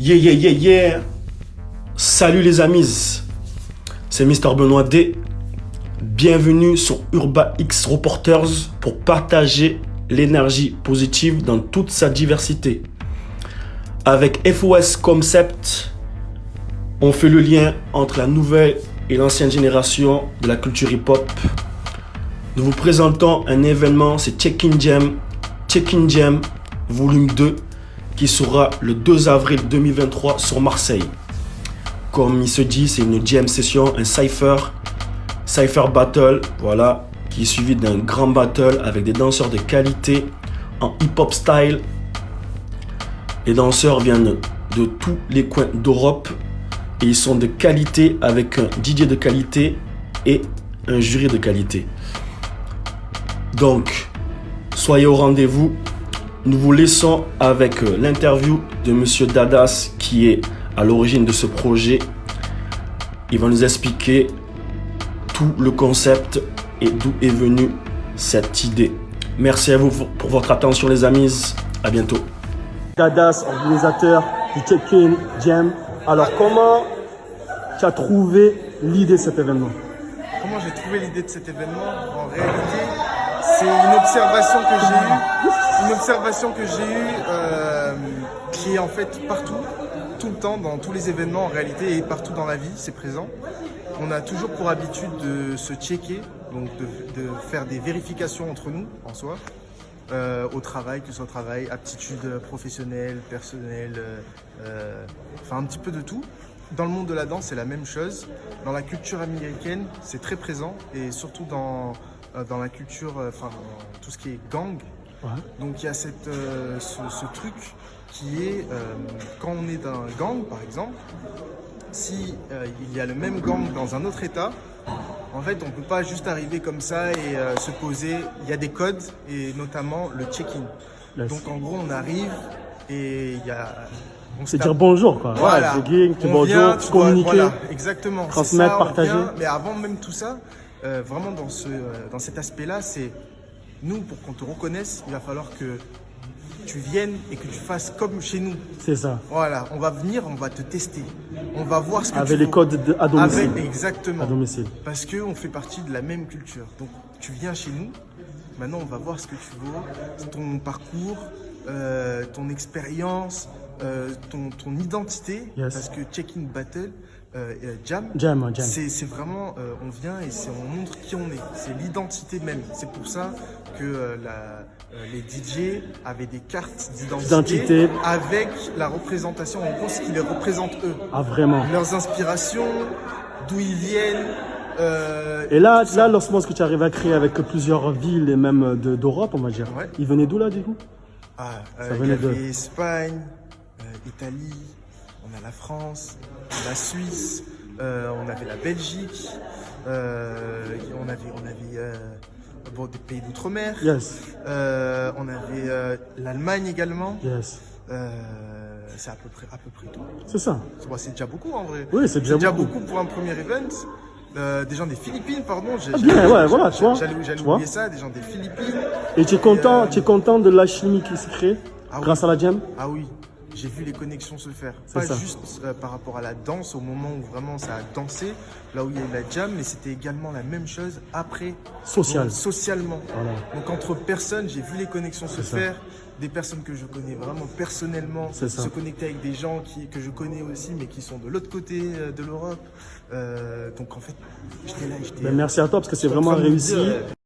Yeah, yeah, yeah, yeah. Salut les amis, c'est Mister Benoît D. Bienvenue sur Urba X Reporters pour partager l'énergie positive dans toute sa diversité. Avec FOS Concept, on fait le lien entre la nouvelle et l'ancienne génération de la culture hip-hop. Nous vous présentons un événement, c'est Check-in Jam volume 2, qui sera le 2 avril 2023 sur Marseille. Comme il se dit, c'est une jam session, un cypher battle, voilà, qui est suivi d'un grand battle avec des danseurs de qualité en hip-hop style. Les danseurs viennent de tous les coins d'Europe et ils sont de qualité avec un DJ de qualité et un jury de qualité. Donc, soyez au rendez-vous. Nous vous laissons avec l'interview de Monsieur Dadas qui est à l'origine de ce projet. Il va nous expliquer tout le concept et d'où est venue cette idée. Merci à vous pour votre attention les amis. À bientôt. Dadas, organisateur du Check-in Jam. Alors comment tu as trouvé l'idée de cet événement? Comment j'ai trouvé l'idée de cet événement? En réalité, c'est une observation que j'ai eue, qui est en fait partout, tout le temps, dans tous les événements en réalité et partout dans la vie, c'est présent. On a toujours pour habitude de se checker, donc de faire des vérifications entre nous en soi, au travail, que ce soit au travail, aptitude professionnelle, personnelle, enfin un petit peu de tout. Dans le monde de la danse, c'est la même chose. Dans la culture américaine, c'est très présent et surtout dans la culture, enfin tout ce qui est gang. Ouais. Donc il y a ce truc qui est, quand on est dans un gang par exemple, si il y a le même gang dans un autre état, en fait on ne peut pas juste arriver comme ça et se poser. Il y a des codes et notamment le check-in. Donc en gros on arrive et il y a... C'est dire bonjour quoi. Voilà. Jogging, bonjour, communiquer, voilà, exactement. transmettre, partager. Mais avant même tout ça, vraiment dans cet aspect-là, c'est nous, pour qu'on te reconnaisse, il va falloir que tu viennes et que tu fasses comme chez nous. C'est ça. Voilà, on va venir, on va te tester. On va voir ce que avec les codes à domicile. Exactement. À domicile. Parce qu'on fait partie de la même culture. Donc tu viens chez nous, maintenant on va voir ce que tu veux, ton parcours, ton expérience, ton identité, yes. Parce que Check-in Battle, Jam. C'est vraiment, on vient et on montre qui on est, c'est l'identité même. C'est pour ça que les DJ avaient des cartes d'identité avec la représentation, en gros ce qui les représente eux. Ah vraiment? Leurs inspirations, d'où ils viennent. Et là, lorsque tu arrives à créer avec plusieurs villes et même d'Europe, on va dire, ouais. Ils venaient d'où là du coup? Ça venait d'Espagne, Italie, on a la France, la Suisse, on avait la Belgique, on avait bon, des pays d'outre-mer, yes. On avait l'Allemagne également. Yes. C'est à peu près tout. C'est ça. C'est déjà beaucoup en vrai. Oui, c'est déjà beaucoup pour un premier event. Des gens des Philippines, pardon. Ouais, voilà, tu vois. J'allais oublier ça, des gens des Philippines. Et tu es content de la chimie qui s'est créée grâce à la jam? Ah oui, j'ai vu les connexions se faire. Pas juste par rapport à la danse, au moment où vraiment ça a dansé, là où il y a eu la jam, mais c'était également la même chose après. Socialement. Voilà. Donc entre personnes, j'ai vu les connexions se faire. Des personnes que je connais vraiment personnellement, se connecter avec des gens que je connais aussi, mais qui sont de l'autre côté de l'Europe. Donc en fait, j'étais là. Merci à toi parce que c'est vraiment réussi.